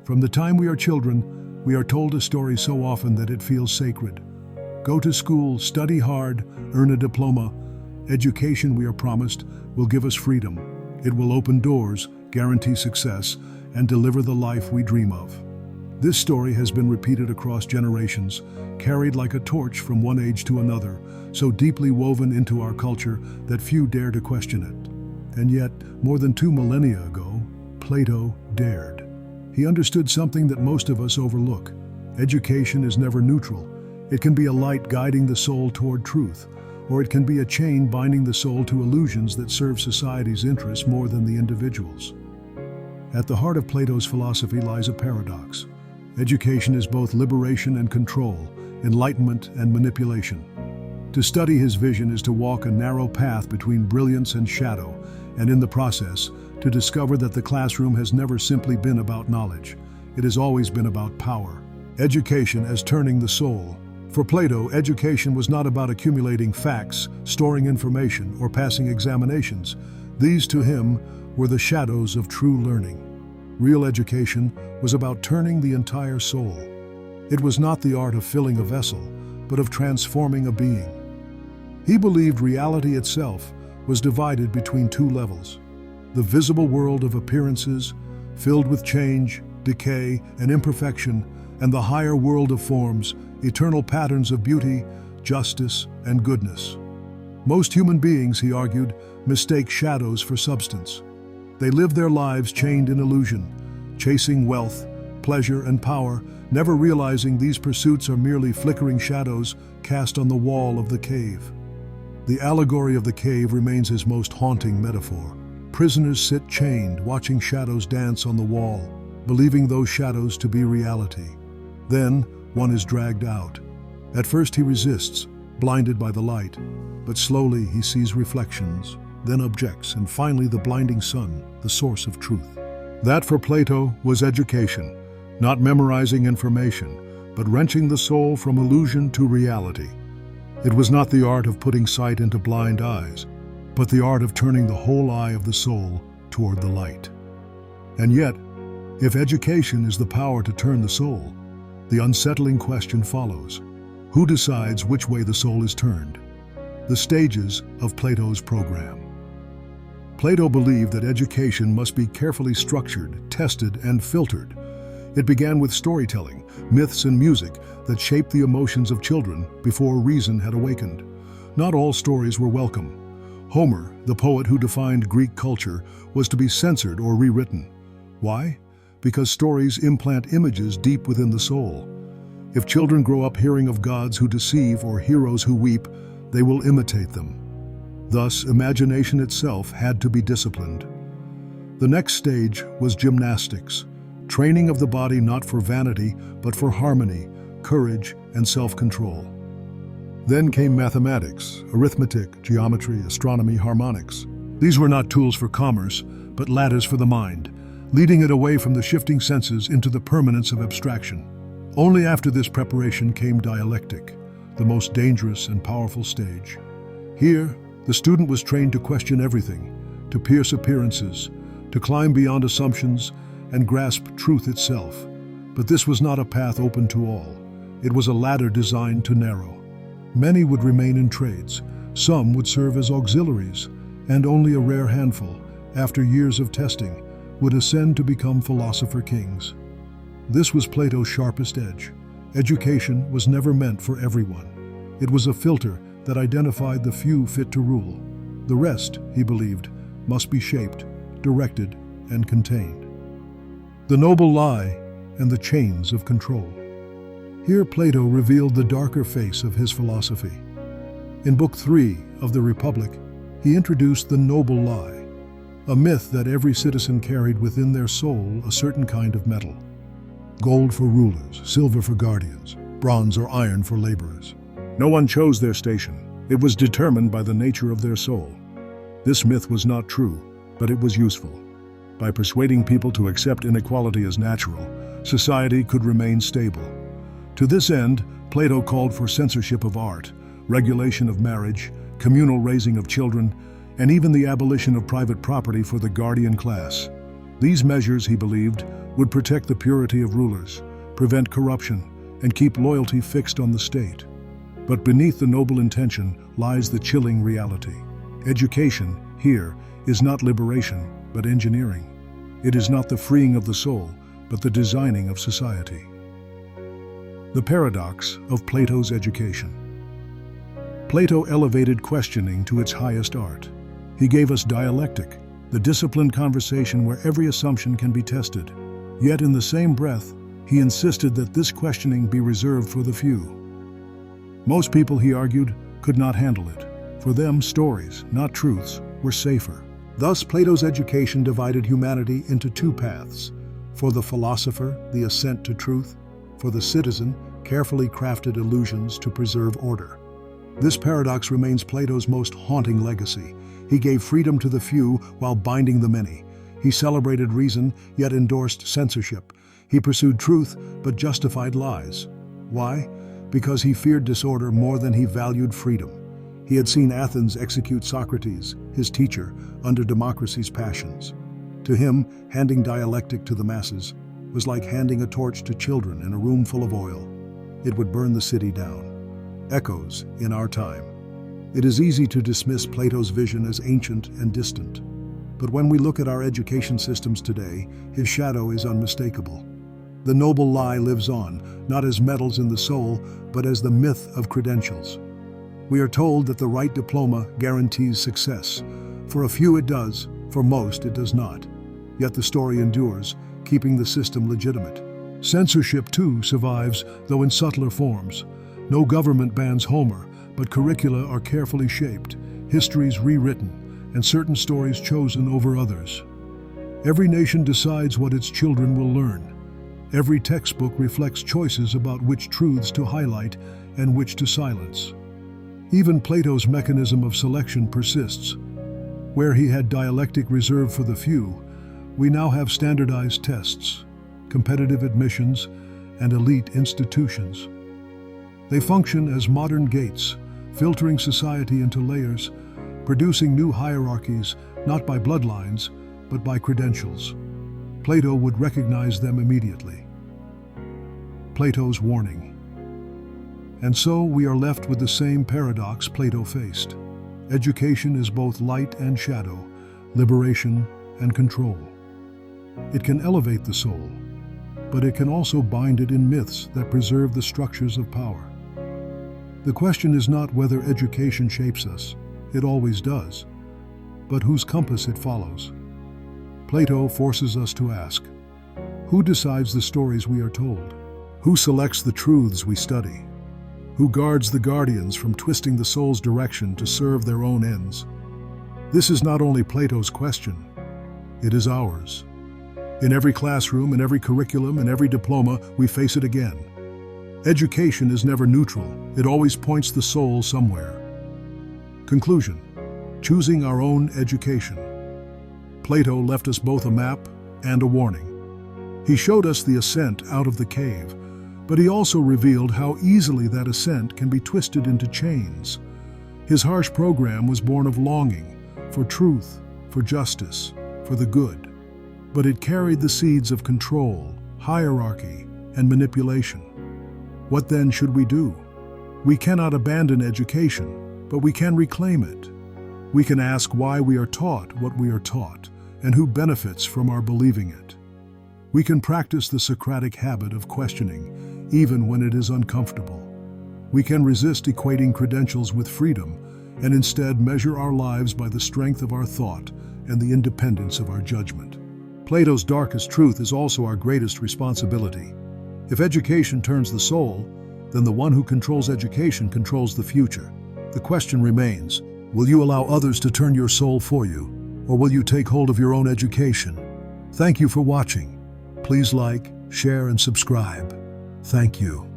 From the time we are children, we are told a story so often that it feels sacred. Go to school, study hard, earn a diploma. Education, we are promised, will give us freedom. It will open doors, guarantee success, and deliver the life we dream of. This story has been repeated across generations, carried like a torch from one age to another, so deeply woven into our culture that few dare to question it. And yet, more than 2 millennia ago, Plato dared. He understood something that most of us overlook. Education is never neutral. It can be a light guiding the soul toward truth, or it can be a chain binding the soul to illusions that serve society's interests more than the individual's. At the heart of Plato's philosophy lies a paradox. Education is both liberation and control, enlightenment and manipulation. To study his vision is to walk a narrow path between brilliance and shadow, and in the process, to discover that the classroom has never simply been about knowledge. It has always been about power. Education as turning the soul. For Plato, education was not about accumulating facts, storing information, or passing examinations. These, to him, were the shadows of true learning. Real education was about turning the entire soul. It was not the art of filling a vessel, but of transforming a being. He believed reality itself was divided between 2 levels: the visible world of appearances, filled with change, decay, and imperfection, and the higher world of forms, eternal patterns of beauty, justice, and goodness. Most human beings, he argued, mistake shadows for substance. They live their lives chained in illusion, chasing wealth, pleasure, and power, never realizing these pursuits are merely flickering shadows cast on the wall of the cave. The allegory of the cave remains his most haunting metaphor. Prisoners sit chained, watching shadows dance on the wall, believing those shadows to be reality. Then, one is dragged out. At first he resists, blinded by the light, but slowly he sees reflections, then objects, and finally the blinding sun, the source of truth. That, for Plato, was education, not memorizing information, but wrenching the soul from illusion to reality. It was not the art of putting sight into blind eyes, but the art of turning the whole eye of the soul toward the light. And yet, if education is the power to turn the soul, the unsettling question follows: who decides which way the soul is turned? The stages of Plato's program. Plato believed that education must be carefully structured, tested, and filtered. It began with storytelling, myths, and music that shaped the emotions of children before reason had awakened. Not all stories were welcome. Homer, the poet who defined Greek culture, was to be censored or rewritten. Why? Because stories implant images deep within the soul. If children grow up hearing of gods who deceive or heroes who weep, they will imitate them. Thus, imagination itself had to be disciplined. The next stage was gymnastics, training of the body not for vanity, but for harmony, courage, and self-control. Then came mathematics, arithmetic, geometry, astronomy, harmonics. These were not tools for commerce, but ladders for the mind, leading it away from the shifting senses into the permanence of abstraction. Only after this preparation came dialectic, the most dangerous and powerful stage. Here, the student was trained to question everything, to pierce appearances, to climb beyond assumptions, and grasp truth itself. But this was not a path open to all. It was a ladder designed to narrow. Many would remain in trades, some would serve as auxiliaries, and only a rare handful, after years of testing, would ascend to become philosopher kings. This was Plato's sharpest edge. Education was never meant for everyone. It was a filter that identified the few fit to rule. The rest, he believed, must be shaped, directed, and contained. The noble lie and the chains of control. Here Plato revealed the darker face of his philosophy. In Book 3 of the Republic, he introduced the noble lie, a myth that every citizen carried within their soul a certain kind of metal. Gold for rulers, silver for guardians, bronze or iron for laborers. No one chose their station. It was determined by the nature of their soul. This myth was not true, but it was useful. By persuading people to accept inequality as natural, society could remain stable. To this end, Plato called for censorship of art, regulation of marriage, communal raising of children, and even the abolition of private property for the guardian class. These measures, he believed, would protect the purity of rulers, prevent corruption, and keep loyalty fixed on the state. But beneath the noble intention lies the chilling reality. Education, here, is not liberation, but engineering. It is not the freeing of the soul, but the designing of society. The paradox of Plato's education. Plato elevated questioning to its highest art. He gave us dialectic, the disciplined conversation where every assumption can be tested. Yet in the same breath, he insisted that this questioning be reserved for the few. Most people, he argued, could not handle it. For them, stories, not truths, were safer. Thus, Plato's education divided humanity into two paths. For the philosopher, the ascent to truth. For the citizen, carefully crafted illusions to preserve order. This paradox remains Plato's most haunting legacy. He gave freedom to the few while binding the many. He celebrated reason, yet endorsed censorship. He pursued truth, but justified lies. Why? Because he feared disorder more than he valued freedom. He had seen Athens execute Socrates, his teacher, under democracy's passions. To him, handing dialectic to the masses was like handing a torch to children in a room full of oil. It would burn the city down. Echoes in our time. It is easy to dismiss Plato's vision as ancient and distant. But when we look at our education systems today, his shadow is unmistakable. The noble lie lives on, not as medals in the soul, but as the myth of credentials. We are told that the right diploma guarantees success. For a few it does, for most it does not. Yet the story endures, keeping the system legitimate. Censorship, too, survives, though in subtler forms. No government bans Homer, but curricula are carefully shaped, histories rewritten, and certain stories chosen over others. Every nation decides what its children will learn. Every textbook reflects choices about which truths to highlight and which to silence. Even Plato's mechanism of selection persists. Where he had dialectic reserved for the few, we now have standardized tests, competitive admissions, and elite institutions. They function as modern gates, filtering society into layers, producing new hierarchies, not by bloodlines, but by credentials. Plato would recognize them immediately. Plato's warning. And so we are left with the same paradox Plato faced. Education is both light and shadow, liberation and control. It can elevate the soul, but it can also bind it in myths that preserve the structures of power. The question is not whether education shapes us, it always does, but whose compass it follows. Plato forces us to ask, who decides the stories we are told? Who selects the truths we study? Who guards the guardians from twisting the soul's direction to serve their own ends? This is not only Plato's question, it is ours. In every classroom, in every curriculum, in every diploma, we face it again. Education is never neutral, it always points the soul somewhere. Conclusion: choosing our own education. Plato left us both a map and a warning. He showed us the ascent out of the cave, but he also revealed how easily that ascent can be twisted into chains. His harsh program was born of longing for truth, for justice, for the good. But it carried the seeds of control, hierarchy, and manipulation. What then should we do? We cannot abandon education, but we can reclaim it. We can ask why we are taught what we are taught, and who benefits from our believing it. We can practice the Socratic habit of questioning, even when it is uncomfortable. We can resist equating credentials with freedom, and instead measure our lives by the strength of our thought and the independence of our judgment. Plato's darkest truth is also our greatest responsibility. If education turns the soul, then the one who controls education controls the future. The question remains, will you allow others to turn your soul for you, or will you take hold of your own education? Thank you for watching. Please like, share, and subscribe. Thank you.